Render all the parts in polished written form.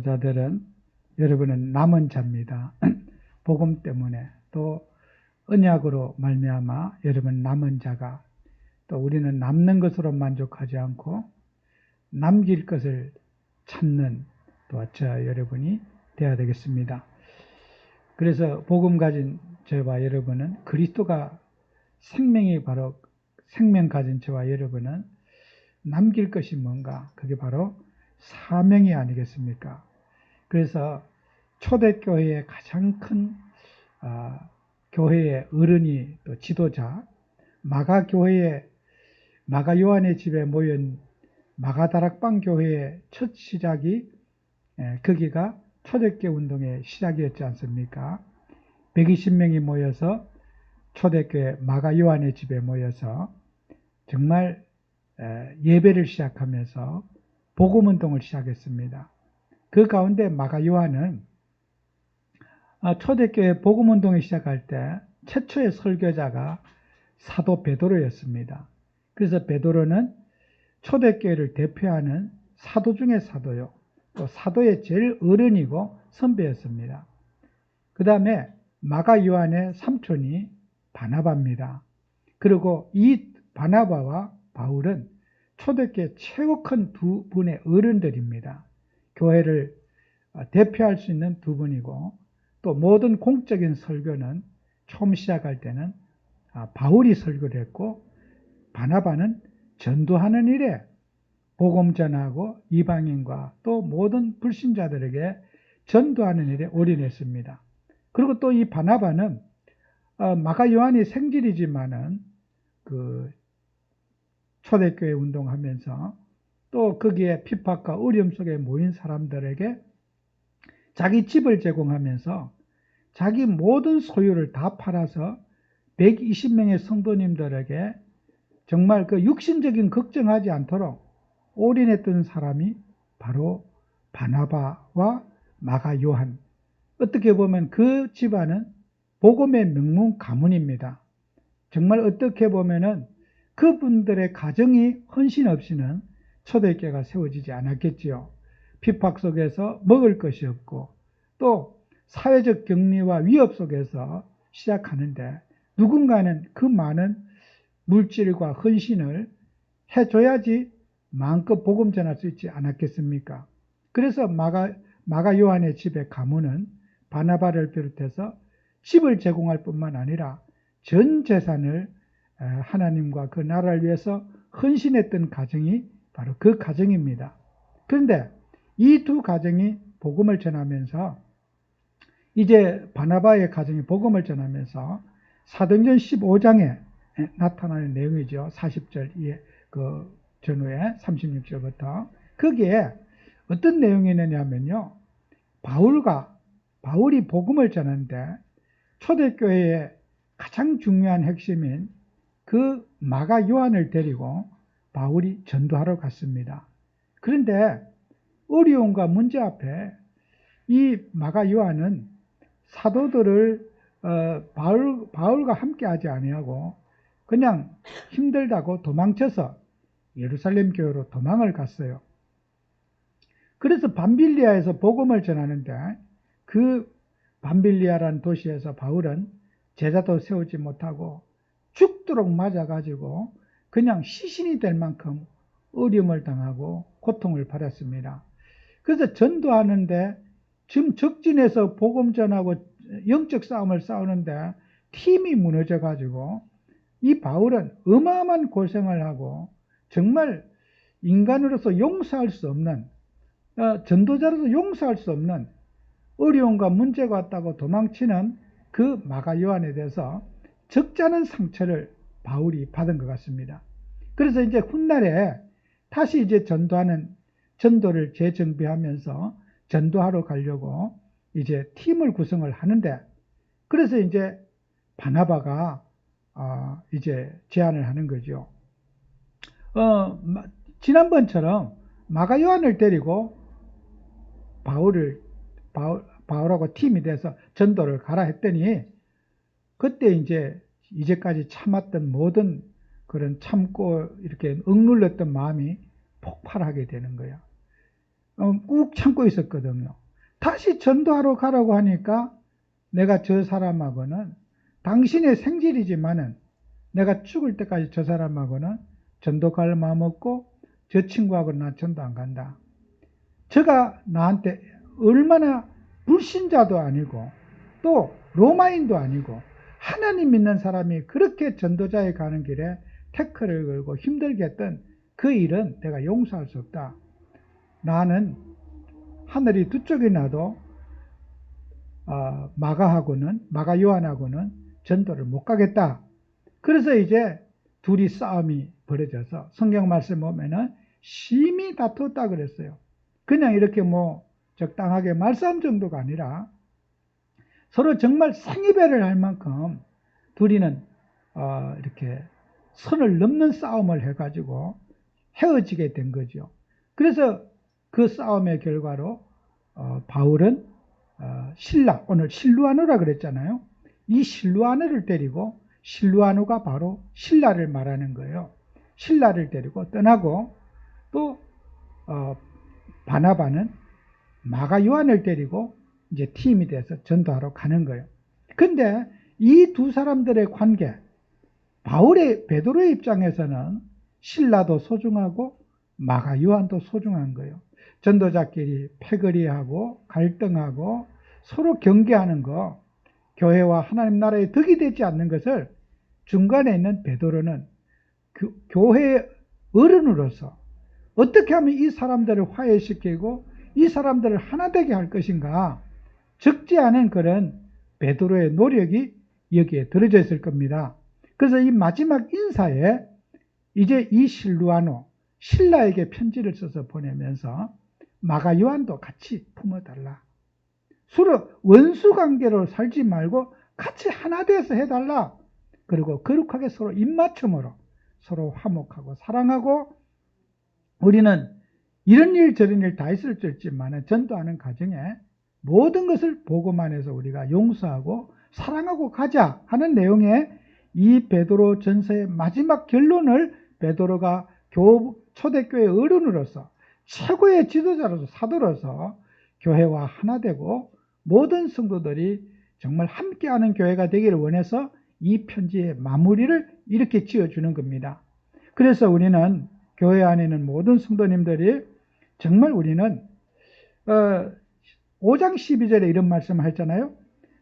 자들은 여러분은 남은 자입니다. 복음 때문에 또 언약으로 말미암아 여러분 남은 자가 또 우리는 남는 것으로 만족하지 않고 남길 것을 찾는 또 저 여러분이 되어야 되겠습니다. 그래서 복음 가진 저와 여러분은 그리스도가 생명이 바로 생명 가진 저와 여러분은 남길 것이 뭔가? 그게 바로 사명이 아니겠습니까? 그래서 초대교회의 가장 큰 교회의 어른이 또 지도자 마가 요한의 집에 모인 마가다락방 교회의 첫 시작이 거기가 초대교회 운동의 시작이었지 않습니까? 120명이 모여서 초대교회 마가 요한의 집에 모여서 정말 예배를 시작하면서 복음운동을 시작했습니다. 그 가운데 마가 요한은 초대교회 복음운동을 시작할 때 최초의 설교자가 사도 베드로였습니다. 그래서 베드로는 초대교회를 대표하는 사도 중에 사도요. 또 사도의 제일 어른이고 선배였습니다. 그 다음에 마가 요한의 삼촌이 바나바입니다. 그리고 이 바나바와 바울은 초대교회 최고 큰 두 분의 어른들입니다. 교회를 대표할 수 있는 두 분이고 또 모든 공적인 설교는 처음 시작할 때는 바울이 설교를 했고 바나바는 전도하는 일에 복음 전하고 이방인과 또 모든 불신자들에게 전도하는 일에 올인했습니다. 그리고 또 이 바나바는 마가 요한이 생질이지만은 그 초대교회 운동하면서 또 거기에 핍박과 어려움 속에 모인 사람들에게 자기 집을 제공하면서 자기 모든 소유를 다 팔아서 120명의 성도님들에게 정말 그 육신적인 걱정하지 않도록 올인했던 사람이 바로 바나바와 마가 요한. 어떻게 보면 그 집안은 복음의 명문 가문입니다. 정말 어떻게 보면은 그분들의 가정이 헌신 없이는 초대교회가 세워지지 않았겠지요. 핍박 속에서 먹을 것이 없고 또 사회적 격리와 위협 속에서 시작하는데 누군가는 그 많은 물질과 헌신을 해줘야지 마음껏 복음 전할 수 있지 않았겠습니까? 그래서 마가 요한의 집의 가문은 바나바를 비롯해서 집을 제공할 뿐만 아니라 전 재산을 하나님과 그 나라를 위해서 헌신했던 가정이 바로 그 가정입니다. 그런데 이 두 가정이 복음을 전하면서 이제 바나바의 가정이 복음을 전하면서 사도행전 15장에 나타나는 내용이죠. 40절 이에 그 전후에 36절부터 거기에 어떤 내용이 있느냐면요. 바울이 복음을 전하는데 초대교회의 가장 중요한 핵심인 그 마가 요한을 데리고 바울이 전도하러 갔습니다. 그런데 어려움과 문제 앞에 이 마가 요한은 사도들을 바울과 함께 하지 아니하고 그냥 힘들다고 도망쳐서 예루살렘 교회로 도망을 갔어요. 그래서 밤빌리아에서 복음을 전하는데 그 밤빌리아라는 도시에서 바울은 제자도 세우지 못하고 죽도록 맞아가지고 그냥 시신이 될 만큼 어려움을 당하고 고통을 받았습니다. 그래서 전도하는데 지금 적진에서 복음 전하고 영적 싸움을 싸우는데 팀이 무너져가지고 이 바울은 어마어마한 고생을 하고 정말 인간으로서 용서할 수 없는 전도자로서 용서할 수 없는 어려움과 문제가 왔다고 도망치는 그 마가 요한에 대해서 적잖은 상처를 바울이 받은 것 같습니다. 그래서 이제 훗날에 다시 이제 전도를 재정비하면서 전도하러 가려고 이제 팀을 구성을 하는데 그래서 이제 바나바가 이제 제안을 하는 거죠. 지난번처럼 마가 요한을 데리고 바울하고 팀이 돼서 전도를 가라 했더니 그때 이제까지 참았던 모든 그런 참고 이렇게 억눌렸던 마음이 폭발하게 되는 거예요. 꾹 참고 있었거든요. 다시 전도하러 가라고 하니까 내가 저 사람하고는 당신의 생질이지만은 내가 죽을 때까지 저 사람하고는 전도 갈 마음 없고 저 친구하고는 나 전도 안 간다. 저가 나한테 얼마나 불신자도 아니고 또 로마인도 아니고 하나님 믿는 사람이 그렇게 전도자에 가는 길에 태클을 걸고 힘들게 했던 그 일은 내가 용서할 수 없다. 나는 하늘이 두 쪽이 나도 마가 요한하고는 전도를 못 가겠다. 그래서 이제 둘이 싸움이 벌어져서 성경 말씀 보면은 심히 다투었다 그랬어요. 그냥 이렇게 뭐 적당하게 말싸움 정도가 아니라 서로 정말 생이별을 할 만큼 둘이는 이렇게 선을 넘는 싸움을 해가지고 헤어지게 된 거죠. 그래서 그 싸움의 결과로 바울은 오늘 실루아누라 그랬잖아요. 이 실루아누를 데리고, 실루아누가 바로 신라를 말하는 거예요. 신라를 데리고 떠나고, 또 바나바는 마가 요한을 데리고 이제 팀이 돼서 전도하러 가는 거예요. 근데 이 두 사람들의 관계, 베드로의 입장에서는 신라도 소중하고 마가 요한도 소중한 거예요. 전도자끼리 패거리하고 갈등하고 서로 경계하는 거, 교회와 하나님 나라에 덕이 되지 않는 것을 중간에 있는 베드로는 교회의 어른으로서 어떻게 하면 이 사람들을 화해시키고 이 사람들을 하나 되게 할 것인가, 적지 않은 그런 베드로의 노력이 여기에 들어져 있을 겁니다. 그래서 이 마지막 인사에 이제 이 실루아노, 신라에게 편지를 써서 보내면서 마가 요한도 같이 품어달라. 서로 원수관계로 살지 말고 같이 하나 돼서 해달라. 그리고 거룩하게 서로 입맞춤으로 서로 화목하고 사랑하고, 우리는 이런 일 저런 일 다 있을 수 있지만 전도하는 과정에 모든 것을 보고만 해서 우리가 용서하고 사랑하고 가자 하는 내용의 이 베드로 전서의 마지막 결론을 베드로가 초대교회 어른으로서 최고의 지도자로서 사도로서 교회와 하나 되고 모든 성도들이 정말 함께하는 교회가 되기를 원해서 이 편지의 마무리를 이렇게 지어주는 겁니다. 그래서 우리는 교회 안에 있는 모든 성도님들이 정말 우리는 5장 12절에 이런 말씀을 했잖아요.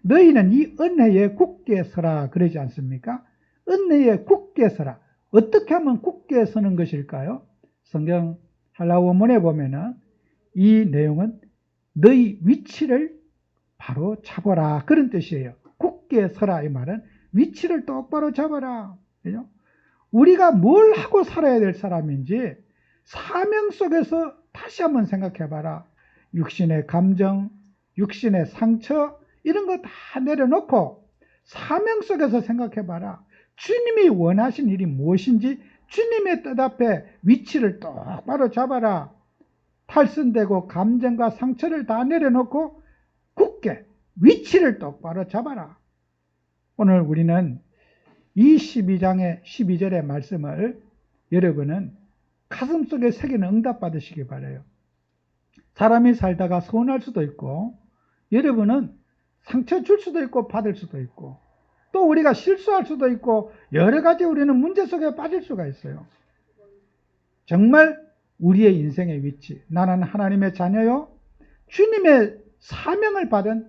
너희는 이 은혜에 굳게 서라 그러지 않습니까? 은혜에 굳게 서라. 어떻게 하면 굳게 서는 것일까요? 성경 헬라어 원문에 보면은 이 내용은 너희 위치를 바로 잡아라 그런 뜻이에요. 굳게 서라 이 말은 위치를 똑바로 잡아라. 그죠? 우리가 뭘 하고 살아야 될 사람인지 사명 속에서 다시 한번 생각해봐라. 육신의 감정, 육신의 상처 이런 거 다 내려놓고 사명 속에서 생각해봐라. 주님이 원하신 일이 무엇인지 주님의 뜻 앞에 위치를 똑바로 잡아라. 탈선되고 감정과 상처를 다 내려놓고 굳게 위치를 똑바로 잡아라. 오늘 우리는 이 12장의 12절의 말씀을 여러분은 가슴속에 새기는 응답 받으시기 바라요. 사람이 살다가 서운할 수도 있고 여러분은 상처 줄 수도 있고 받을 수도 있고 또 우리가 실수할 수도 있고 여러 가지 우리는 문제 속에 빠질 수가 있어요. 정말 우리의 인생의 위치, 나는 하나님의 자녀요, 주님의 사명을 받은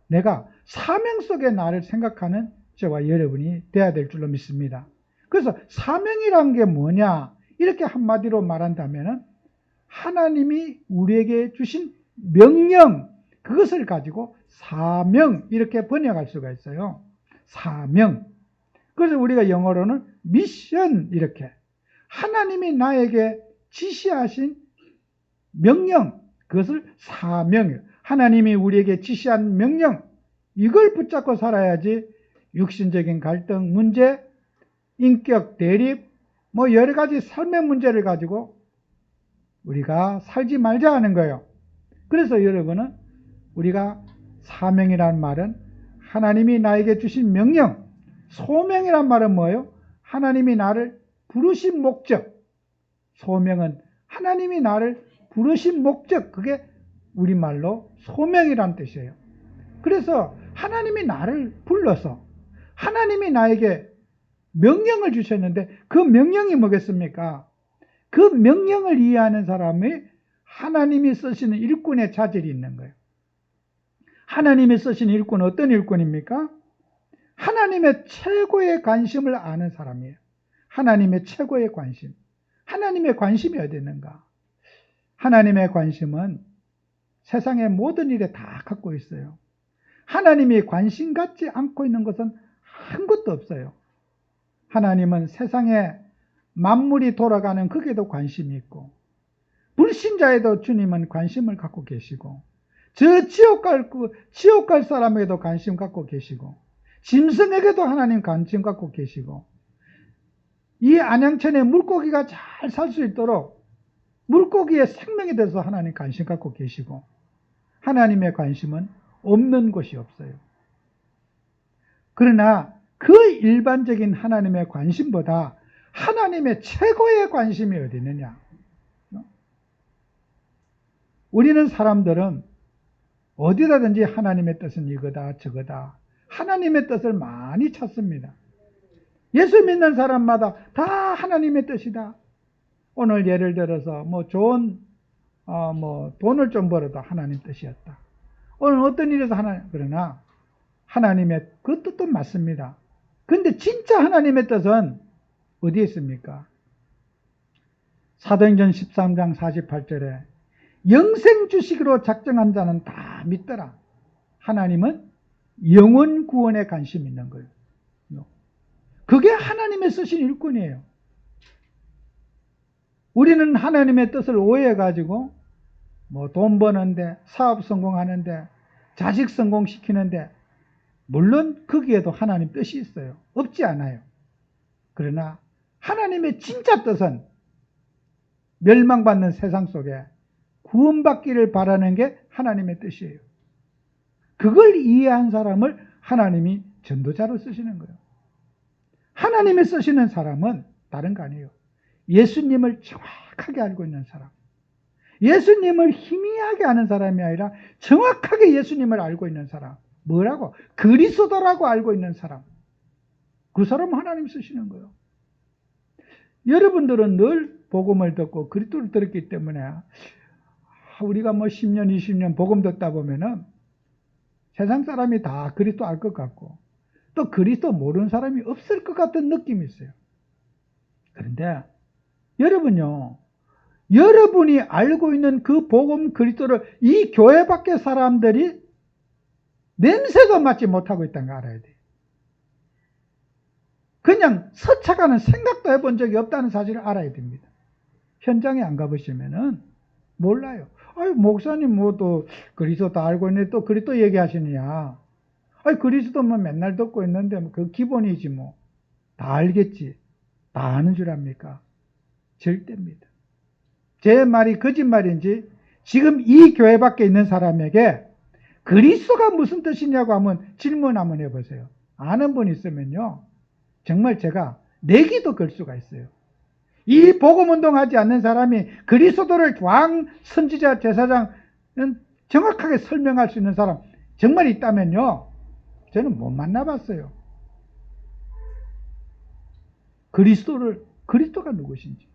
내가 사명 속에 나를 생각하는 저와 여러분이 돼야 될 줄로 믿습니다. 그래서 사명이란 게 뭐냐 이렇게 한마디로 말한다면 하나님이 우리에게 주신 명령, 그것을 가지고 사명 이렇게 번역할 수가 있어요. 사명. 그래서 우리가 영어로는 미션 이렇게 하나님이 나에게 지시하신 명령, 그것을 사명이에요. 하나님이 우리에게 지시한 명령, 이걸 붙잡고 살아야지 육신적인 갈등, 문제, 인격 대립, 뭐 여러 가지 삶의 문제를 가지고 우리가 살지 말자 하는 거예요. 그래서 여러분은 우리가 사명이란 말은 하나님이 나에게 주신 명령, 소명이란 말은 뭐예요? 하나님이 나를 부르신 목적. 소명은 하나님이 나를 부르신 목적, 그게 우리말로 소명이란 뜻이에요. 그래서 하나님이 나를 불러서 하나님이 나에게 명령을 주셨는데 그 명령이 뭐겠습니까? 그 명령을 이해하는 사람이 하나님이 쓰시는 일꾼의 자질이 있는 거예요. 하나님이 쓰시는 일꾼은 어떤 일꾼입니까? 하나님의 최고의 관심을 아는 사람이에요. 하나님의 최고의 관심. 하나님의 관심이 어디 있는가? 하나님의 관심은 세상의 모든 일에 다 갖고 있어요. 하나님이 관심 갖지 않고 있는 것은 아무것도 없어요. 하나님은 세상에 만물이 돌아가는 거기에도 관심이 있고, 불신자에도 주님은 관심을 갖고 계시고, 저 지옥 갈 사람에게도 관심 갖고 계시고, 짐승에게도 하나님 관심 갖고 계시고, 이 안양천에 물고기가 잘 살 수 있도록 물고기의 생명에 대해서 하나님 관심 갖고 계시고, 하나님의 관심은 없는 곳이 없어요. 그러나 그 일반적인 하나님의 관심보다 하나님의 최고의 관심이 어디 있느냐? 우리는 사람들은 어디다든지 하나님의 뜻은 이거다 저거다 하나님의 뜻을 많이 찾습니다. 예수 믿는 사람마다 다 하나님의 뜻이다. 오늘 예를 들어서 뭐 좋은 돈을 좀 벌어도 하나님 뜻이었다. 오늘 어떤 일에서 그러나 하나님의 그 뜻도 맞습니다. 근데 진짜 하나님의 뜻은 어디에 있습니까? 사도행전 13장 48절에 영생 주식으로 작정한 자는 다 믿더라. 하나님은 영혼 구원에 관심이 있는 거예요. 그게 하나님의 쓰신 일꾼이에요. 우리는 하나님의 뜻을 오해해가지고 뭐 돈 버는데, 사업 성공하는데, 자식 성공시키는데, 물론 거기에도 하나님 뜻이 있어요. 없지 않아요. 그러나 하나님의 진짜 뜻은 멸망받는 세상 속에 구원받기를 바라는 게 하나님의 뜻이에요. 그걸 이해한 사람을 하나님이 전도자로 쓰시는 거예요. 하나님이 쓰시는 사람은 다른 거 아니에요. 예수님을 정확하게 알고 있는 사람. 예수님을 희미하게 아는 사람이 아니라 정확하게 예수님을 알고 있는 사람. 뭐라고? 그리스도라고 알고 있는 사람. 그 사람 하나님 쓰시는 거예요. 여러분들은 늘 복음을 듣고 그리스도를 들었기 때문에 우리가 뭐 10년, 20년 복음 듣다 보면은 세상 사람이 다 그리스도 알 것 같고 또 그리스도 모르는 사람이 없을 것 같은 느낌이 있어요. 그런데 여러분요, 여러분이 알고 있는 그 복음 그리스도를 이 교회 밖의 사람들이 냄새도 맡지 못하고 있다는 거 알아야 돼요. 그냥 스쳐가는 생각도 해본 적이 없다는 사실을 알아야 됩니다. 현장에 안 가보시면은 몰라요. 아유, 목사님 뭐 또 그리스도 다 알고 있는데 또 그리스도 얘기하시느냐. 아유, 그리스도 뭐 맨날 듣고 있는데 뭐 그 기본이지 뭐. 다 알겠지. 다 아는 줄 압니까? 절대입니다. 제 말이 거짓말인지 지금 이 교회 밖에 있는 사람에게 그리스도가 무슨 뜻이냐고 하면 질문 한번 해보세요. 아는 분 있으면요. 정말 제가 내기도 걸 수가 있어요. 이 복음운동 하지 않는 사람이 그리스도를 왕, 선지자, 제사장은 정확하게 설명할 수 있는 사람 정말 있다면요. 저는 못 만나봤어요. 그리스도가 누구신지.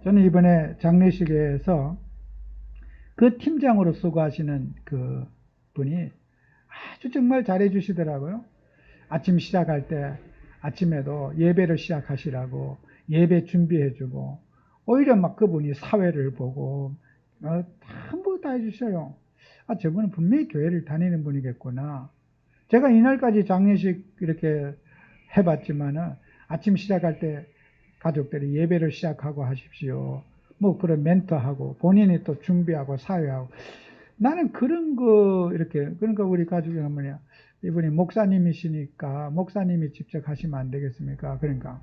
저는 이번에 장례식에서 그 팀장으로 수고하시는 그 분이 아주 정말 잘해 주시더라고요. 아침 시작할 때 아침에도 예배를 시작하시라고 예배 준비해주고 오히려 막 그분이 사회를 보고 전부 다 해주셔요. 아, 저분은 분명히 교회를 다니는 분이겠구나. 제가 이날까지 장례식 이렇게 해봤지만은 아침 시작할 때 가족들이 예배를 시작하고 하십시오. 뭐 그런 멘토하고 본인이 또 준비하고 사회하고 나는 그런 거 이렇게 그러니까 우리 가족이 뭐냐 이분이 목사님이시니까 목사님이 직접 하시면 안 되겠습니까? 그러니까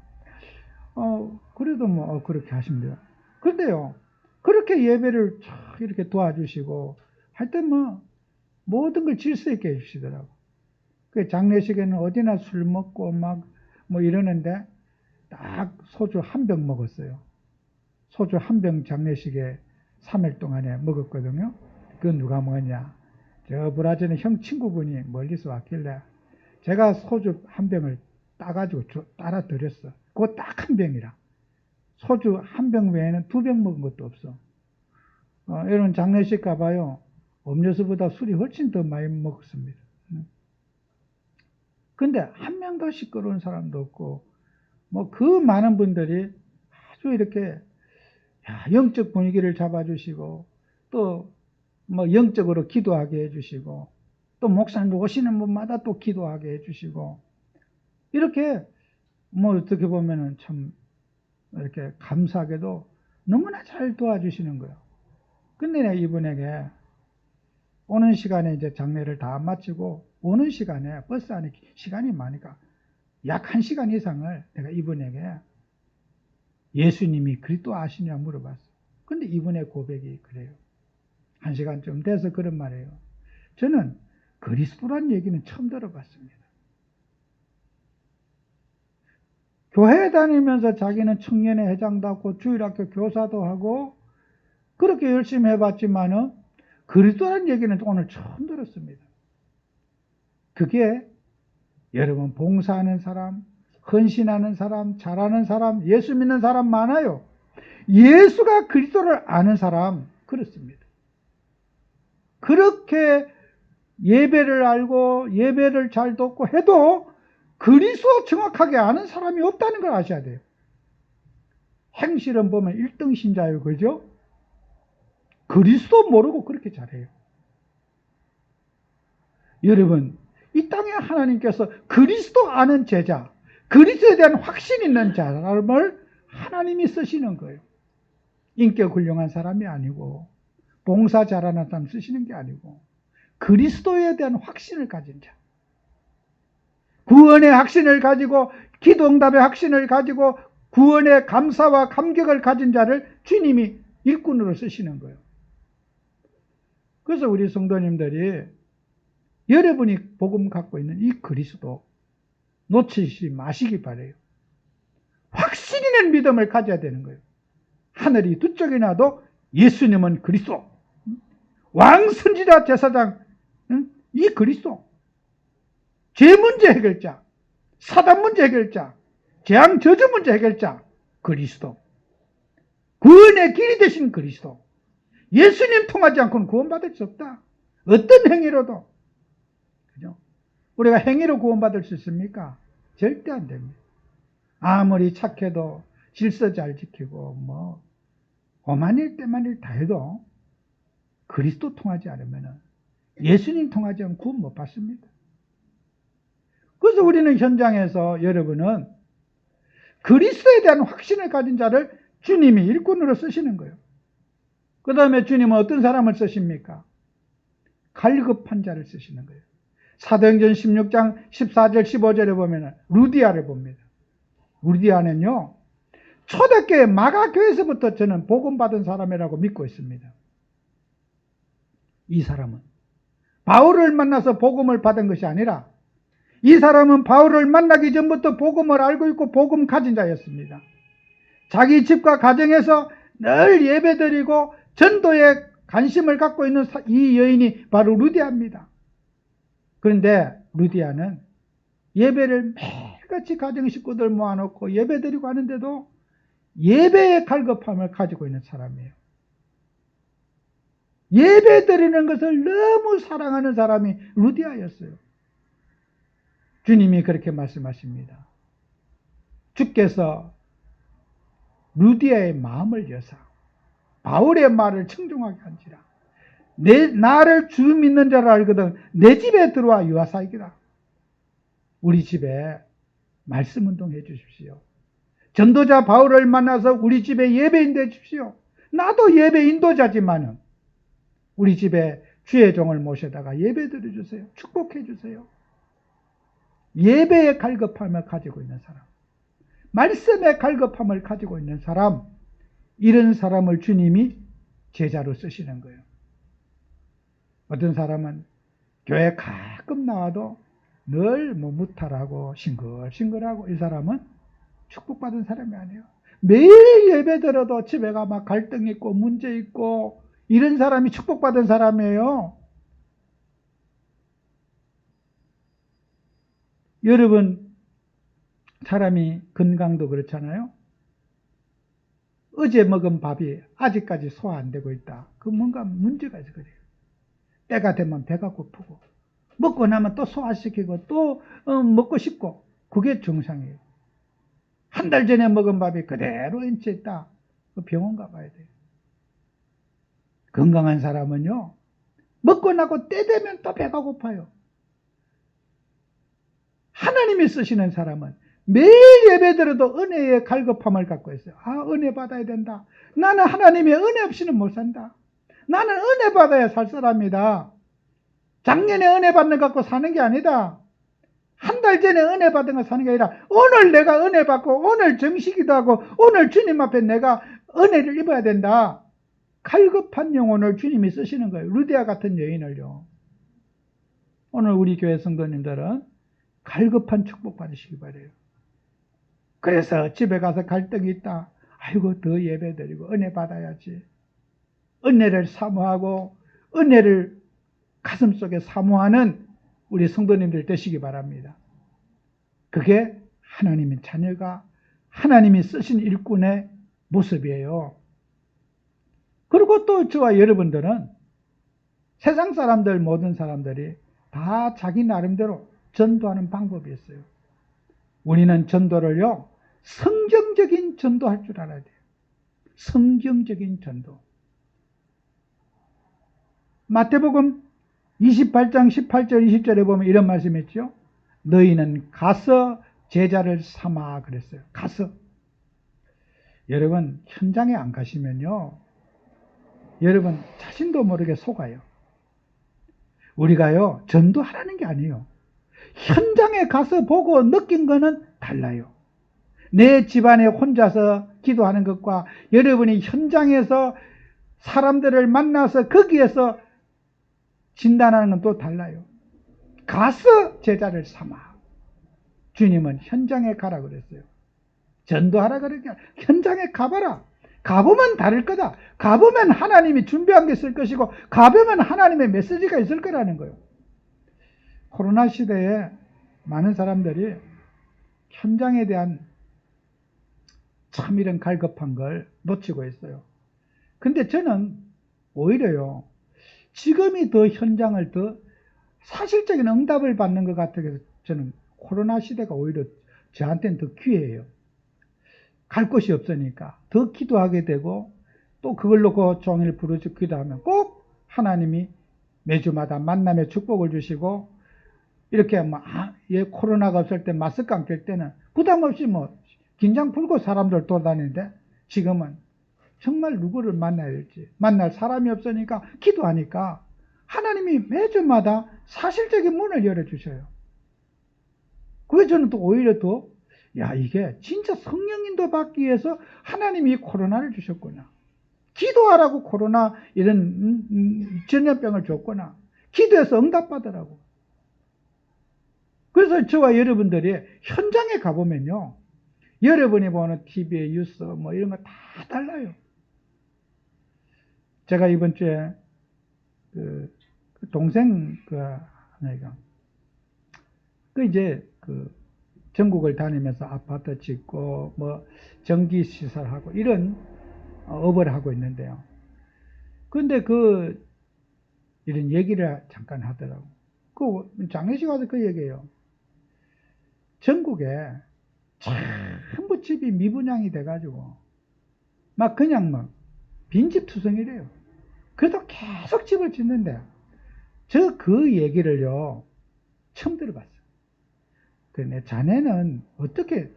그래도 뭐 그렇게 하시면 돼요. 그런데요 그렇게 예배를 쫙 이렇게 도와주시고 하여튼 뭐 모든 걸 질서 있게 해주시더라고. 그 장례식에는 어디나 술 먹고 막 뭐 이러는데 딱 소주 한 병 먹었어요. 소주 한 병 장례식에 3일 동안에 먹었거든요. 그건 누가 먹었냐? 저 브라질의 형 친구분이 멀리서 왔길래 제가 소주 한 병을 따가지고 따라 드렸어. 그거 딱 한 병이라. 소주 한 병 외에는 2병 먹은 것도 없어. 이런 장례식 가봐요. 음료수보다 술이 훨씬 더 많이 먹었습니다. 근데 한 명도 시끄러운 사람도 없고, 뭐 그 많은 분들이 아주 이렇게 영적 분위기를 잡아주시고, 또 뭐 영적으로 기도하게 해주시고, 또 목사님 오시는 분마다 또 기도하게 해주시고, 이렇게 뭐 어떻게 보면은 참 이렇게 감사하게도 너무나 잘 도와주시는 거예요. 근데 내가 이분에게 오는 시간에 이제 장례를 다 마치고 오는 시간에 버스 안에 시간이 많으니까 약 1시간 이상을 내가 이분에게 예수님이 그리스도 아시냐 물어봤어. 근데 이분의 고백이 그래요. 1시간쯤 돼서 그런 말이에요. 저는 그리스도란 얘기는 처음 들어봤습니다. 교회 다니면서 자기는 청년회 회장도 하고 주일학교 교사도 하고 그렇게 열심히 해봤지만은 그리스도란 얘기는 오늘 처음 들었습니다. 그게 여러분 봉사하는 사람, 헌신하는 사람, 잘하는 사람, 예수 믿는 사람 많아요. 예수가 그리스도를 아는 사람 그렇습니다. 그렇게 예배를 알고 예배를 잘 돕고 해도 그리스도 정확하게 아는 사람이 없다는 걸 아셔야 돼요. 행실은 보면 1등 신자예요. 그죠? 그리스도 모르고 그렇게 잘해요. 여러분, 이 땅에 하나님께서 그리스도 아는 제자, 그리스도에 대한 확신 있는 사람을 하나님이 쓰시는 거예요. 인격 훌륭한 사람이 아니고 봉사 잘하는 사람 쓰시는 게 아니고 그리스도에 대한 확신을 가진 자, 구원의 확신을 가지고 기도응답의 확신을 가지고 구원의 감사와 감격을 가진 자를 주님이 일꾼으로 쓰시는 거예요. 그래서 우리 성도님들이 여러분이 복음 갖고 있는 이 그리스도 놓치지 마시기 바래요. 확신 있는 믿음을 가져야 되는 거예요. 하늘이 두 쪽이 나도 예수님은 그리스도, 왕 선지자 제사장 이 그리스도, 죄 문제 해결자, 사단 문제 해결자, 재앙 저주 문제 해결자 그리스도, 구원의 길이 되신 그리스도. 예수님 통하지 않고는 구원받을 수 없다. 어떤 행위로도. 그죠? 우리가 행위로 구원받을 수 있습니까? 절대 안 됩니다. 아무리 착해도 질서 잘 지키고 뭐 오만일 때만일 다 해도 그리스도 통하지 않으면 예수님 통하지 않으면 구원 못 받습니다. 그래서 우리는 현장에서 여러분은 그리스도에 대한 확신을 가진 자를 주님이 일꾼으로 쓰시는 거예요. 그 다음에 주님은 어떤 사람을 쓰십니까? 갈급한 자를 쓰시는 거예요. 사도행전 16장 14절 15절에 보면 루디아를 봅니다. 루디아는요, 초대교회 마가교회에서부터 저는 복음받은 사람이라고 믿고 있습니다. 이 사람은 바울을 만나서 복음을 받은 것이 아니라 이 사람은 바울을 만나기 전부터 복음을 알고 있고 복음 가진 자였습니다. 자기 집과 가정에서 늘 예배드리고 전도에 관심을 갖고 있는 이 여인이 바로 루디아입니다. 그런데 루디아는 예배를 매일같이 가정 식구들 모아놓고 예배드리고 하는데도 예배의 갈급함을 가지고 있는 사람이에요. 예배드리는 것을 너무 사랑하는 사람이 루디아였어요. 주님이 그렇게 말씀하십니다. 주께서 루디아의 마음을 여사 바울의 말을 청종하게 한지라. 나를 주 믿는 자를 알거든 내 집에 들어와 유하사이기라. 우리 집에 말씀 운동해 주십시오. 전도자 바울을 만나서 우리 집에 예배인 돼 주십시오. 나도 예배 인도자지만은 우리 집에 주의 종을 모셔다가 예배 드려주세요. 축복해 주세요. 예배의 갈급함을 가지고 있는 사람, 말씀의 갈급함을 가지고 있는 사람, 이런 사람을 주님이 제자로 쓰시는 거예요. 어떤 사람은 교회 가끔 나와도 늘 무탈하고 싱글싱글하고 이 사람은 축복받은 사람이 아니에요. 매일 예배 들어도 집에가 막 갈등 있고 문제 있고 이런 사람이 축복받은 사람이에요. 여러분, 사람이 건강도 그렇잖아요. 어제 먹은 밥이 아직까지 소화 안 되고 있다. 그 뭔가 문제가 있어 그래요. 때가 되면 배가 고프고 먹고 나면 또 소화시키고 또 먹고 싶고 그게 정상이에요. 한 달 전에 먹은 밥이 그대로 인체 있다. 병원 가봐야 돼요. 건강한 사람은요. 먹고 나고 때 되면 또 배가 고파요. 하나님이 쓰시는 사람은 매일 예배 들어도 은혜의 갈급함을 갖고 있어요. 아, 은혜 받아야 된다. 나는 하나님의 은혜 없이는 못 산다. 나는 은혜 받아야 살 사람이다. 작년에 은혜 받는 것 갖고 사는 게 아니다. 한 달 전에 은혜 받은 거 사는 게 아니라 오늘 내가 은혜 받고 오늘 정식이도 하고 오늘 주님 앞에 내가 은혜를 입어야 된다. 갈급한 영혼을 주님이 쓰시는 거예요. 루디아 같은 여인을요. 오늘 우리 교회 성도님들은 갈급한 축복 받으시기 바래요. 그래서 집에 가서 갈등이 있다. 아이고 더 예배 드리고 은혜 받아야지. 은혜를 사모하고 은혜를 가슴속에 사모하는 우리 성도님들 되시기 바랍니다. 그게 하나님의 자녀가 하나님이 쓰신 일꾼의 모습이에요. 그리고 또 저와 여러분들은 세상 사람들 모든 사람들이 다 자기 나름대로 전도하는 방법이 있어요. 우리는 전도를요 성경적인 전도할 줄 알아야 돼요. 성경적인 전도. 마태복음 28장 18절 20절에 보면 이런 말씀이 있죠. 너희는 가서 제자를 삼아 그랬어요. 가서. 여러분 현장에 안 가시면요. 여러분 자신도 모르게 속아요. 우리가요 전도하라는 게 아니에요. 현장에 가서 보고 느낀 거는 달라요. 내 집안에 혼자서 기도하는 것과 여러분이 현장에서 사람들을 만나서 거기에서 진단하는 건 또 달라요. 가서 제자를 삼아. 주님은 현장에 가라 그랬어요. 전도하라 그러니까 현장에 가봐라. 가보면 다를 거다. 가보면 하나님이 준비한 게 있을 것이고 가보면 하나님의 메시지가 있을 거라는 거예요. 코로나 시대에 많은 사람들이 현장에 대한 참 이런 갈급한 걸 놓치고 있어요. 근데 저는 오히려요. 지금이 더 현장을 더 사실적인 응답을 받는 것 같아서 저는 코로나 시대가 오히려 저한테는 더 기회예요. 갈 곳이 없으니까 더 기도하게 되고 또 그걸 놓고 종일 부르짖고 기도하면 꼭 하나님이 매주마다 만남의 축복을 주시고 이렇게 코로나가 없을 때 마스크 안 낄 때는 부담 없이 긴장 풀고 사람들 돌아다니는데 지금은 정말 누구를 만나야 될지 만날 사람이 없으니까 기도하니까 하나님이 매주마다 사실적인 문을 열어주셔요. 그래서 저는 또 오히려 더 이게 진짜 성령인도 받기 위해서 하나님이 코로나를 주셨구나. 기도하라고 코로나 이런 전염병을 줬구나. 기도해서 응답받으라고. 그래서 저와 여러분들이 현장에 가보면요. 여러분이 보는 TV의 뉴스 이런 거 다 달라요. 제가 이번 주에 동생 하나가 이제 전국을 다니면서 아파트 짓고 전기 시설하고 이런 업을 하고 있는데요. 그런데 이런 얘기를 잠깐 하더라고. 장례식 와서 그 얘기예요. 전국에 전부 집이 미분양이 돼가지고 그냥 빈집투성이래요. 그래도 계속 집을 짓는데 그 얘기를요 처음 들어봤어요. 내 자네는 어떻게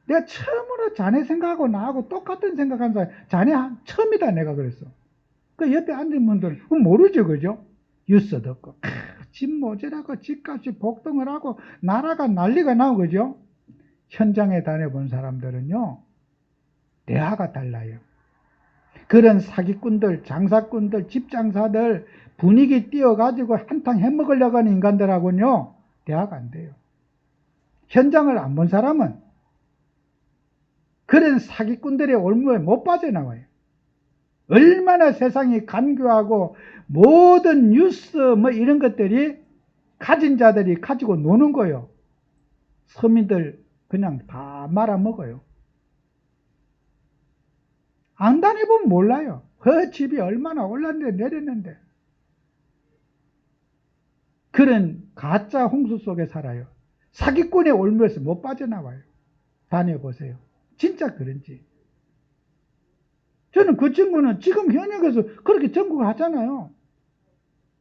내가 처음으로 자네 생각하고 나하고 똑같은 생각하는 사람 자네 처음이다 내가 그랬어. 그 옆에 앉은 분들은 모르죠 그죠? 뉴스 듣고 집 모자라고 집값이 폭등을 하고 나라가 난리가 나고 그죠? 현장에 다녀본 사람들은요 대화가 달라요. 그런 사기꾼들, 장사꾼들, 집장사들 분위기 띄워가지고 한탕 해먹으려고 하는 인간들하고는요 대화가 안 돼요. 현장을 안 본 사람은 그런 사기꾼들의 올무에 못 빠져나와요. 얼마나 세상이 간교하고 모든 뉴스 뭐 이런 것들이 가진 자들이 가지고 노는 거예요. 서민들 그냥 다 말아먹어요. 안 다녀보면 몰라요. 집이 얼마나 올랐는데 내렸는데. 그런 가짜 홍수 속에 살아요. 사기꾼의 올무에서 못 빠져나와요. 다녀보세요. 진짜 그런지. 저는 그 친구는 지금 현역에서 그렇게 전국을 하잖아요.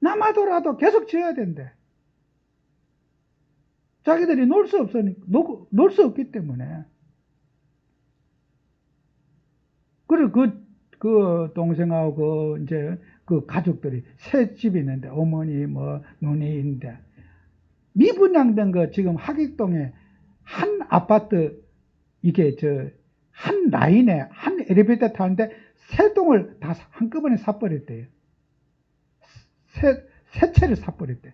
남아도라도 계속 지어야 된대. 자기들이 놀 수 없기 때문에. 그리고 그 동생하고 이제 그 가족들이 새 집이 있는데 어머니 뭐 누니 있는데 미분양된 거 지금 하객동에 한 아파트 이게 한 라인에 한 엘리베이터 타는데 세 동을 다 한꺼번에 사버렸대요. 세 채를 사버렸대.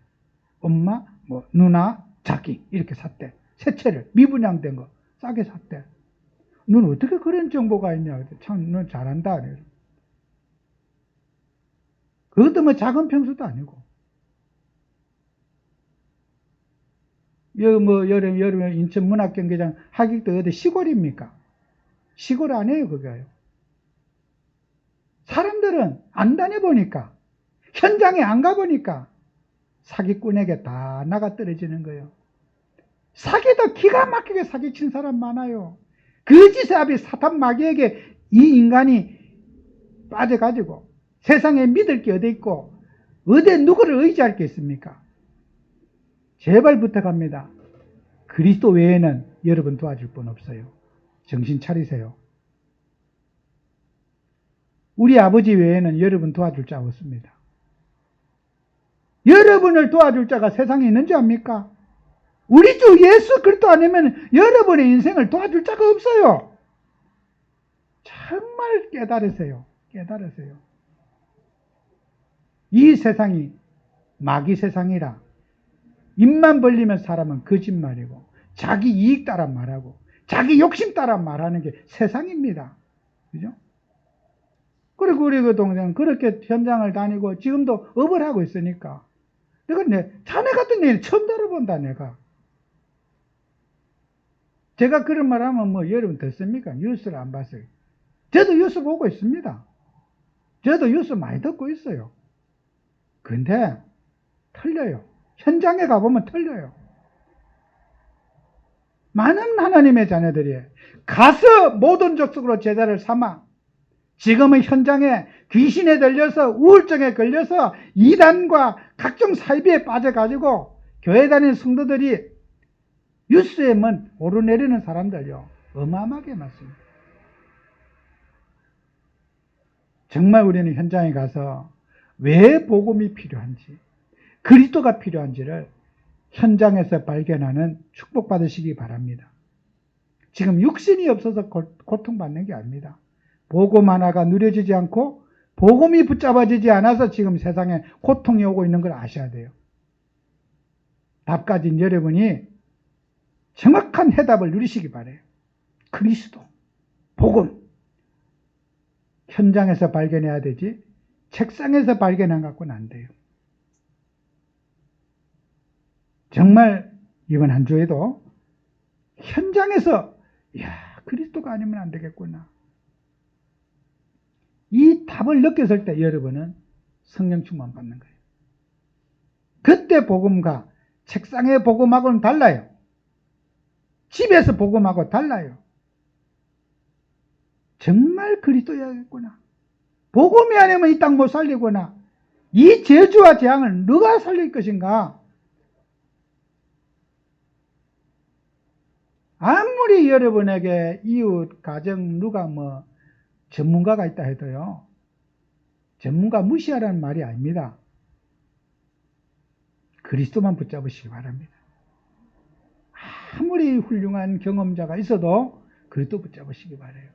엄마, 뭐 누나, 자기 이렇게 샀대. 세 채를 미분양된 거 싸게 샀대. 넌 어떻게 그런 정보가 있냐? 참, 넌 잘한다. 그것도 뭐 작은 평수도 아니고. 여름에 인천 문학경기장 하객도 어디 시골입니까? 시골 아니에요, 그거요. 사람들은 안 다녀보니까, 현장에 안 가보니까 사기꾼에게 다 나가 떨어지는 거예요. 사기도 기가 막히게 사기친 사람 많아요. 거짓의 아비 사탄 마귀에게 이 인간이 빠져가지고 세상에 믿을 게 어디 있고 어디에 누구를 의지할 게 있습니까? 제발 부탁합니다. 그리스도 외에는 여러분 도와줄 분 없어요. 정신 차리세요. 우리 아버지 외에는 여러분 도와줄 자 없습니다. 여러분을 도와줄 자가 세상에 있는 줄 압니까? 우리 주 예수 그리스도 아니면 여러분의 인생을 도와줄 자가 없어요. 정말 깨달으세요. 깨달으세요. 이 세상이 마귀 세상이라 입만 벌리면 사람은 거짓말이고 자기 이익 따라 말하고 자기 욕심 따라 말하는 게 세상입니다. 그죠? 그리고 우리 그 동생은 그렇게 현장을 다니고 지금도 업을 하고 있으니까 내가 자네 같은 일 처음 들어본다 내가. 제가 그런 말 하면 뭐 여러분 듣습니까? 뉴스를 안 봤어요. 저도 뉴스 보고 있습니다. 저도 뉴스 많이 듣고 있어요. 근데 틀려요. 현장에 가보면 틀려요. 많은 하나님의 자녀들이 가서 모든 족속으로 제자를 삼아 지금은 현장에 귀신에 들려서 우울증에 걸려서 이단과 각종 사이비에 빠져가지고 교회 다니는 성도들이 뉴스에만 오르내리는 사람들요. 어마어마하게 많습니다. 정말 우리는 현장에 가서 왜 복음이 필요한지, 그리스도가 필요한지를 현장에서 발견하는 축복받으시기 바랍니다. 지금 육신이 없어서 고통받는 게 아닙니다. 복음 하나가 누려지지 않고 복음이 붙잡아지지 않아서 지금 세상에 고통이 오고 있는 걸 아셔야 돼요. 답 가진 여러분이 정확한 해답을 누리시기 바라요. 그리스도, 복음, 현장에서 발견해야 되지 책상에서 발견한 갖고는 안 돼요. 정말 이번 한 주에도 현장에서 그리스도가 아니면 안 되겠구나. 이 답을 느꼈을 때 여러분은 성령 충만 받는 거예요. 그때 복음과 책상의 복음하고는 달라요. 집에서 복음하고 달라요. 정말 그리스도야겠구나. 복음이 아니면 이 땅 못 살리구나. 이 저주와 재앙을 누가 살릴 것인가? 아무리 여러분에게 이웃, 가정, 누가 뭐 전문가가 있다 해도요. 전문가 무시하라는 말이 아닙니다. 그리스도만 붙잡으시기 바랍니다. 아무리 훌륭한 경험자가 있어도 그리스도 붙잡으시기 바라요.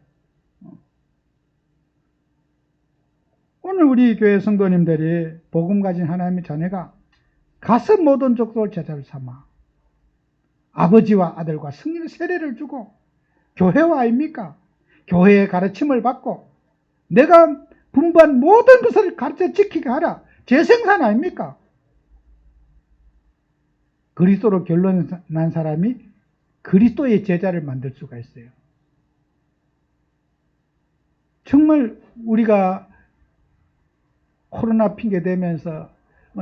오늘 우리 교회 성도님들이 복음 가진 하나님의 자녀가 가서 모든 족속을 제자를 삼아 아버지와 아들과 성령의 세례를 주고 교회와 아닙니까? 교회의 가르침을 받고 내가 분부한 모든 것을 가르쳐 지키게 하라. 재생산 아닙니까? 그리스도로 결론난 사람이 그리스도의 제자를 만들 수가 있어요. 정말 우리가 코로나 핑계 대면서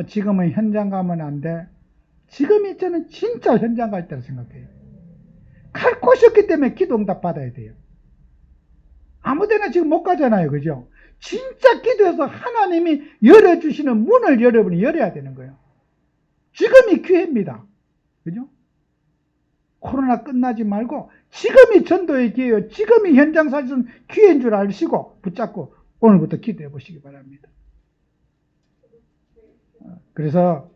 지금은 현장 가면 안 돼. 지금이 저는 진짜 현장 갈 때라 생각해요. 갈 곳이 없기 때문에 기도 응답 받아야 돼요. 아무데나 지금 못 가잖아요. 그죠? 진짜 기도해서 하나님이 열어주시는 문을 여러분이 열어야 되는 거예요. 지금이 기회입니다. 그죠? 코로나 끝나지 말고 지금이 전도의 기회예요. 지금이 현장 사실은 기회인 줄 아시고 붙잡고 오늘부터 기도해 보시기 바랍니다. 그래서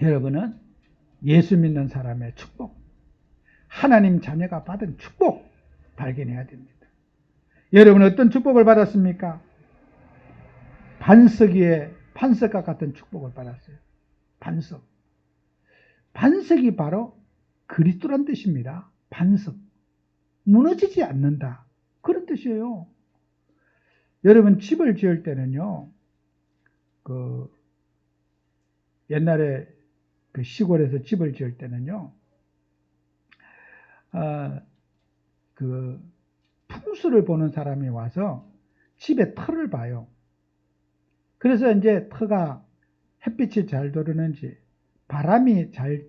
여러분은 예수 믿는 사람의 축복, 하나님 자녀가 받은 축복 발견해야 됩니다. 여러분 어떤 축복을 받았습니까? 반석 위에 반석과 같은 축복을 받았어요. 반석. 반석이 바로 그리스도란 뜻입니다. 반석. 무너지지 않는다. 그런 뜻이에요. 여러분 집을 지을 때는요. 옛날에 그 시골에서 집을 지을 때는요. 풍수를 보는 사람이 와서 집에 터를 봐요. 그래서 이제 터가 햇빛이 잘 들어오는지, 바람이 잘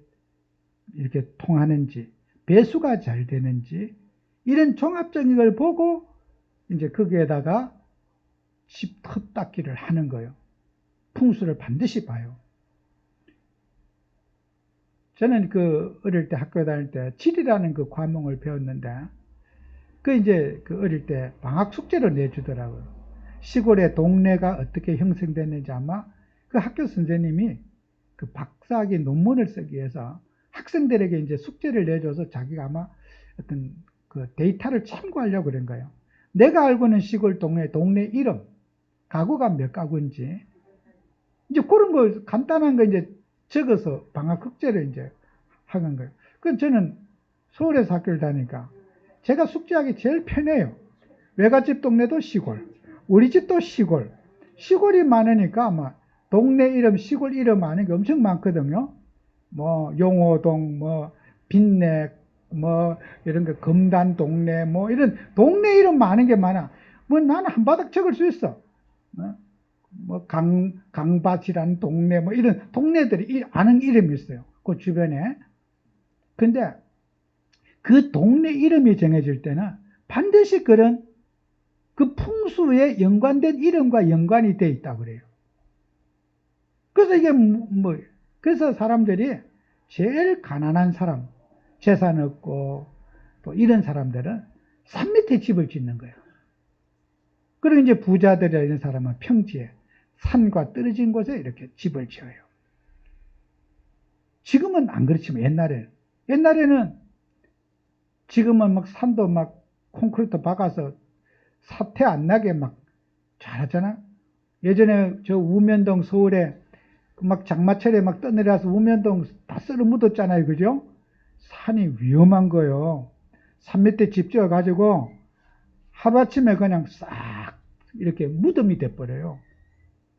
이렇게 통하는지, 배수가 잘 되는지, 이런 종합적인 걸 보고 이제 거기에다가 집 터 닦기를 하는 거예요. 풍수를 반드시 봐요. 저는 어릴 때 학교 다닐 때 지리라는 그 과목을 배웠는데, 이제 어릴 때 방학 숙제로 내주더라고요. 시골의 동네가 어떻게 형성됐는지 아마 그 학교 선생님이 그 박사학위 논문을 쓰기 위해서 학생들에게 이제 숙제를 내줘서 자기가 아마 어떤 그 데이터를 참고하려고 그런 거예요. 내가 알고 있는 시골 동네 이름, 가구가 몇 가구인지, 이제 그런 거 간단한 거 이제 적어서 방학 숙제를 이제 하는 거예요. 그래서 저는 서울에서 학교를 다니니까 제가 숙제하기 제일 편해요. 외갓집 동네도 시골, 우리 집도 시골. 시골이 많으니까 아마 동네 이름, 시골 이름 아는 게 엄청 많거든요. 뭐 용호동, 뭐 빈내, 뭐 이런 거 금단 동네, 뭐 이런 동네 이름 많은 게 많아. 뭐 나는 한바닥 적을 수 있어. 뭐 강밭이라는 동네, 뭐 이런 동네들이 아는 이름이 있어요. 그 주변에. 근데 그 동네 이름이 정해질 때는 반드시 그런 그 풍수에 연관된 이름과 연관이 돼 있다고 그래요. 그래서 이게 그래서 사람들이 제일 가난한 사람, 재산 없고 또 이런 사람들은 산 밑에 집을 짓는 거예요. 그리고 이제 부자들이나 이런 사람은 평지에 산과 떨어진 곳에 이렇게 집을 지어요. 지금은 안 그렇지만 옛날에는 지금은 막 산도 막 콘크리트 박아서 사태 안 나게 막 잘하잖아. 예전에 저 우면동 서울에 막 장마철에 막 떠내려와서 우면동 다 썰어 묻었잖아요. 그죠? 산이 위험한 거예요. 산 밑에 집 지어가지고 하루아침에 그냥 싹 이렇게 무덤이 돼버려요.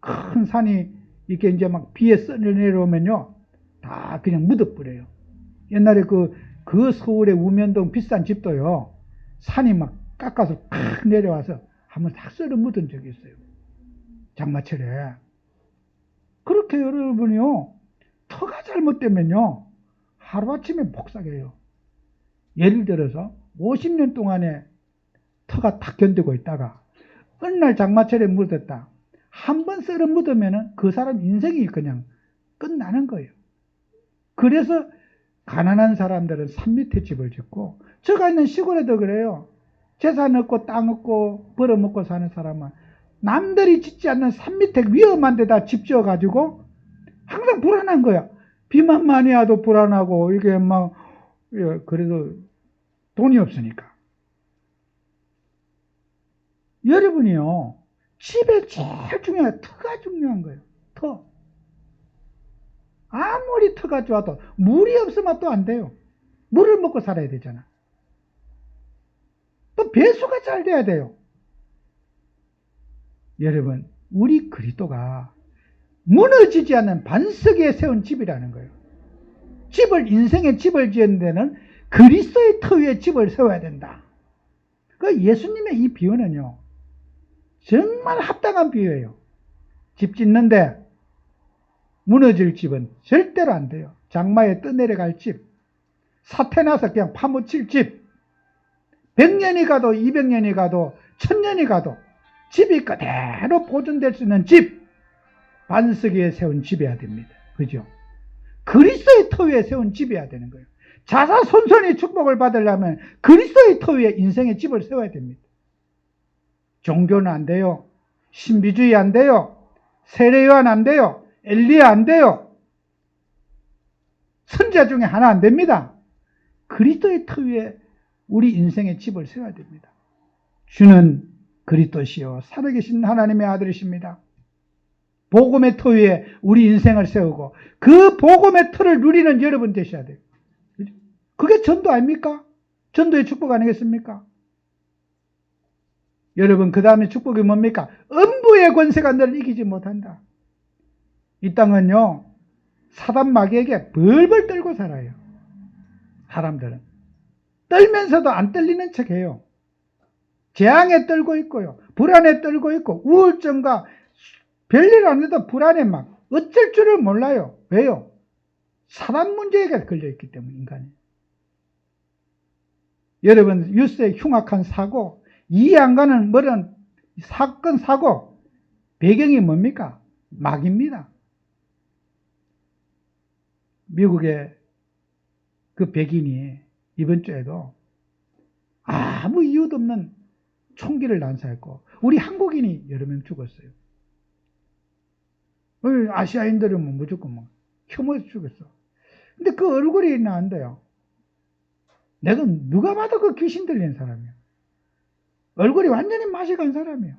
큰 산이 이렇게 이제 막 비에 썰어 내려오면요. 다 그냥 묻어버려요. 옛날에 그 서울의 우면동 비싼 집도요. 산이 막 깎아서 팍 내려와서 한번 싹 썰어 묻은 적이 있어요. 장마철에. 그렇게 여러분이요. 터가 잘못되면요. 하루아침에 폭삭해요. 예를 들어서 50년 동안에 터가 탁 견디고 있다가 어느 날 장마철에 묻었다. 한 번 썰어 묻으면 그 사람 인생이 그냥 끝나는 거예요. 그래서 가난한 사람들은 산 밑에 집을 짓고, 저가 있는 시골에도 그래요. 재산 없고 땅 없고 벌어먹고 사는 사람은 남들이 짓지 않는 산 밑에 위험한 데다 집 지어가지고 항상 불안한 거야. 비만 많이 와도 불안하고, 이게 막, 그래도 돈이 없으니까. 여러분이요, 집에 제일 중요한 터가 중요한 거예요. 터. 아무리 터가 좋아도 물이 없으면 또 안 돼요. 물을 먹고 살아야 되잖아. 또 배수가 잘 돼야 돼요. 여러분, 우리 그리스도가 무너지지 않는 반석에 세운 집이라는 거예요. 인생의 집을 지은 데는 그리스도의 터 위에 집을 세워야 된다. 그 예수님의 이 비유는요, 정말 합당한 비유예요. 집 짓는데 무너질 집은 절대로 안 돼요. 장마에 떠내려갈 집, 사태 나서 그냥 파묻힐 집, 100년이 가도 200년이 가도 1000년이 가도 집이 그대로 보존될 수 있는 집, 반석 위에 세운 집이어야 됩니다. 그죠? 그리스도의 터 위에 세운 집이어야 되는 거예요. 자사손손이 축복을 받으려면 그리스도의 터 위에 인생의 집을 세워야 됩니다. 종교는 안 돼요. 신비주의 안 돼요. 세례요한 안 돼요. 엘리야 안 돼요. 선지자 중에 하나 안 됩니다. 그리스도의 터 위에 우리 인생의 집을 세워야 됩니다. 주는 그리스도시요 살아계신 하나님의 아들이십니다. 복음의 터 위에 우리 인생을 세우고 그 복음의 터를 누리는 여러분 되셔야 돼요. 그게 전도 아닙니까? 전도의 축복 아니겠습니까? 여러분, 그 다음에 축복이 뭡니까? 음부의 권세가 너를 이기지 못한다. 이 땅은요, 사단 마귀에게 벌벌 떨고 살아요. 사람들은 떨면서도 안 떨리는 척해요. 재앙에 떨고 있고요, 불안에 떨고 있고, 우울증과 별일 안 해도 불안해 막 어쩔 줄을 몰라요. 왜요? 사단 문제에 걸려있기 때문에 인간이. 여러분, 뉴스의 흉악한 사고, 이해 안 가는 뭐런 사건 사고 배경이 뭡니까? 마귀입니다. 미국의 그 백인이 이번 주에도 아무 이유도 없는 총기를 난사했고 우리 한국인이 여러 명 죽었어요. 아시아인들은 무조건 혐오해서 죽었어. 근데 그 얼굴이 나온대요. 내가 누가 봐도 그 귀신 들린 사람이야. 얼굴이 완전히 맛이 간 사람이에요.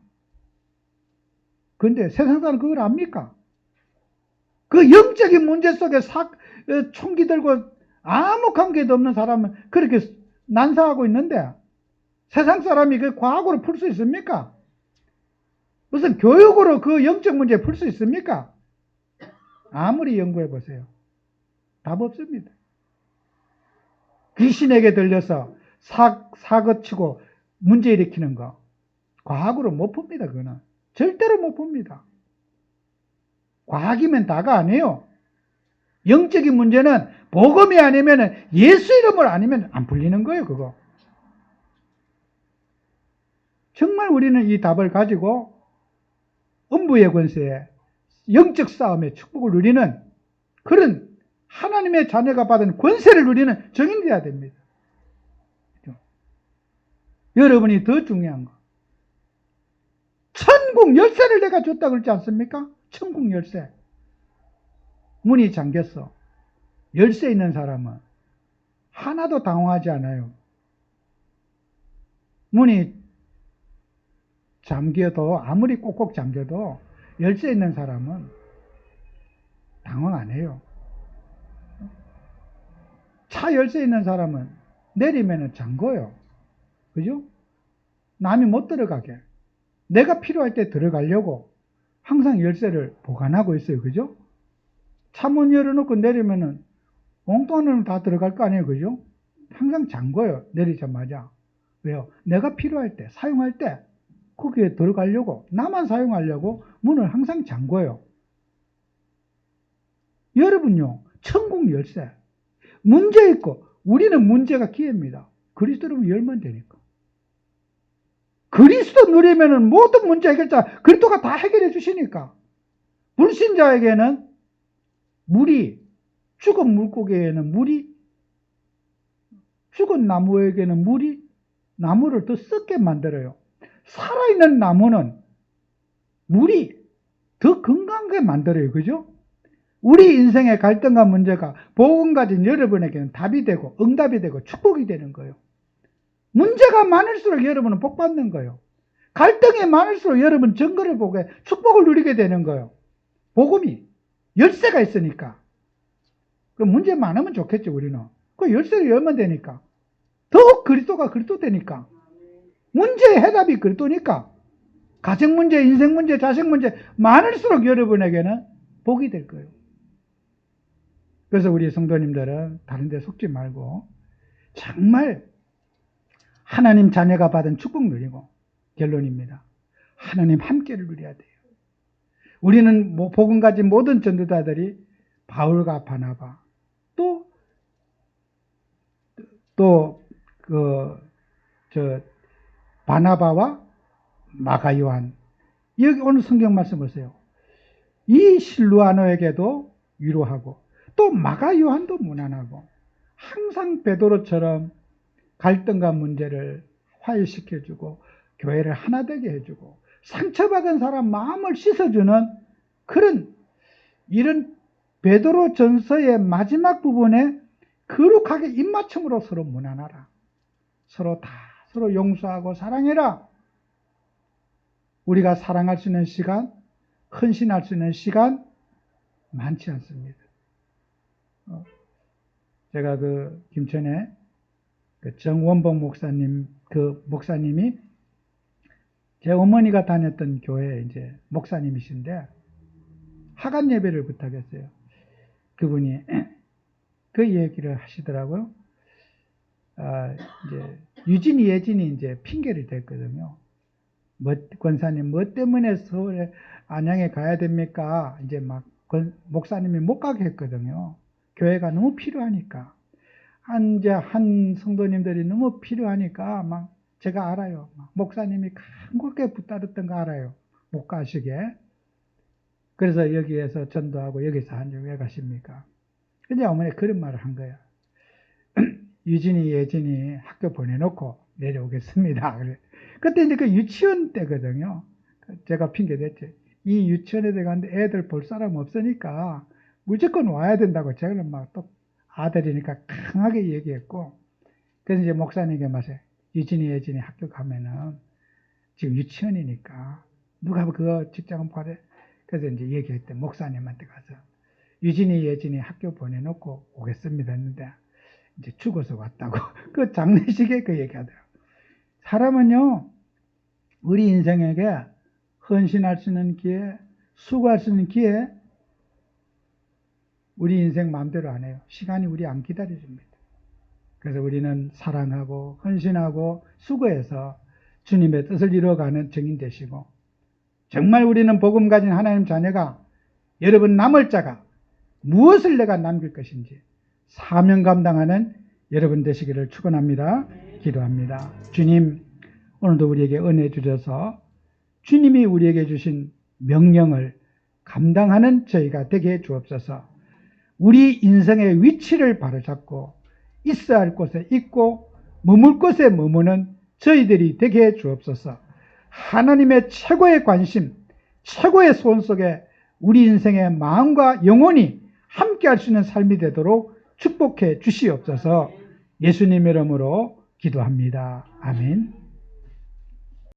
그런데 세상 사람은 그걸 압니까? 그 영적인 문제 속에 총기 들고 아무 관계도 없는 사람은 그렇게 난사하고 있는데 세상 사람이 그 과학으로 풀 수 있습니까? 무슨 교육으로 그 영적 문제 풀 수 있습니까? 아무리 연구해 보세요. 답 없습니다. 귀신에게 들려서 사고 치고 문제 일으키는 거 과학으로 못 풉니다. 그거는 절대로 못 풉니다. 과학이면 다가 아니에요. 영적인 문제는 복음이 아니면 예수 이름을 아니면 안 풀리는 거예요. 그거 정말 우리는 이 답을 가지고 음부의 권세에 영적 싸움의 축복을 누리는 그런 하나님의 자녀가 받은 권세를 누리는 정인이 되어야 됩니다. 여러분이 더 중요한 거. 천국 열쇠를 내가 줬다 그러지 않습니까? 천국 열쇠. 문이 잠겼어. 열쇠 있는 사람은 하나도 당황하지 않아요. 문이 잠겨도 아무리 꼭꼭 잠겨도 열쇠 있는 사람은 당황 안 해요. 차 열쇠 있는 사람은 내리면 잠궈요. 그죠? 남이 못 들어가게. 내가 필요할 때 들어가려고 항상 열쇠를 보관하고 있어요. 그죠? 차문 열어놓고 내리면은 엉뚱한 다 들어갈 거 아니에요. 그죠? 항상 잠궈요. 내리자마자. 왜요? 내가 필요할 때, 사용할 때 거기에 들어가려고, 나만 사용하려고 문을 항상 잠궈요. 여러분요, 천국 열쇠. 문제 있고, 우리는 문제가 기회입니다. 그리스도로 열면 되니까. 그리스도 누리면은 모든 문제 해결자, 그리스도가 다 해결해 주시니까. 불신자에게는 물이, 죽은 물고기에는 물이, 죽은 나무에게는 물이 나무를 더 썩게 만들어요. 살아있는 나무는 물이 더 건강하게 만들어요. 그죠? 우리 인생의 갈등과 문제가 복음 가진 여러분에게는 답이 되고 응답이 되고 축복이 되는 거예요. 문제가 많을수록 여러분은 복 받는 거예요. 갈등이 많을수록 여러분 증거를 보게 축복을 누리게 되는 거예요. 복음이 열쇠가 있으니까. 그럼 문제 많으면 좋겠죠. 우리는 그 열쇠를 열면 되니까 더욱 그리스도가 그리스도 되니까 문제의 해답이 그렇다니까. 가정 문제, 인생 문제, 자식 문제 많을수록 여러분에게는 복이 될 거예요. 그래서 우리 성도님들은 다른 데 속지 말고 정말 하나님 자녀가 받은 축복 누리고, 결론입니다. 하나님 함께를 누려야 돼요. 우리는 복음 가진 모든 전도자들이 바울과 바나바, 바나바와 마가 요한, 여기 오늘 성경 말씀 보세요. 이 실루아노에게도 위로하고 또 마가 요한도 무난하고 항상 베드로처럼 갈등과 문제를 화해시켜주고 교회를 하나 되게 해주고 상처받은 사람 마음을 씻어주는 이런 베드로 전서의 마지막 부분에 거룩하게 입맞춤으로 서로 무난하라. 서로 용서하고 사랑해라. 우리가 사랑할 수 있는 시간, 헌신할 수 있는 시간 많지 않습니다. 제가 김천에 정원복 목사님, 목사님이 제 어머니가 다녔던 교회 이제 목사님이신데 하간 예배를 부탁했어요. 그분이 그 얘기를 하시더라고요. 이제 유진이, 예진이 이제 핑계를 댔거든요. 권사님, 뭐 때문에 서울에 안양에 가야 됩니까? 이제 목사님이 못 가게 했거든요. 교회가 너무 필요하니까. 한 성도님들이 너무 필요하니까 제가 알아요. 목사님이 간곡하게 붙들었던 거 알아요. 못 가시게. 그래서 여기에서 전도하고 여기서 왜 가십니까? 근데 어머니 그런 말을 한 거예요. 유진이, 예진이 학교 보내놓고 내려오겠습니다. 그때 이제 그 유치원 때거든요. 제가 핑계댔죠. 이 유치원에 들어갔는데 애들 볼 사람 없으니까 무조건 와야 된다고 제가 또 아들이니까 강하게 얘기했고, 그래서 이제 목사님에게 말해요. 유진이, 예진이 학교 가면은 지금 유치원이니까 누가 그거 직장은 봐래. 그래서 이제 얘기했대. 목사님한테 가서 유진이, 예진이 학교 보내놓고 오겠습니다 했는데 이제 죽어서 왔다고. 그 장례식에 그 얘기하더라고요. 사람은요, 우리 인생에게 헌신할 수 있는 기회, 수고할 수 있는 기회, 우리 인생 마음대로 안 해요. 시간이 우리 안 기다려줍니다. 그래서 우리는 사랑하고 헌신하고 수고해서 주님의 뜻을 이루어가는 증인 되시고, 정말 우리는 복음 가진 하나님 자녀가, 여러분 남을 자가 무엇을 내가 남길 것인지 사명 감당하는 여러분 되시기를 축원합니다. 기도합니다. 주님, 오늘도 우리에게 은혜 주셔서 주님이 우리에게 주신 명령을 감당하는 저희가 되게 해 주옵소서. 우리 인생의 위치를 바로잡고 있어야 할 곳에 있고 머물 곳에 머무는 저희들이 되게 해 주옵소서. 하나님의 최고의 관심, 최고의 소원 속에 우리 인생의 마음과 영혼이 함께 할 수 있는 삶이 되도록 축복해 주시옵소서. 예수님 이름으로 기도합니다. 아멘.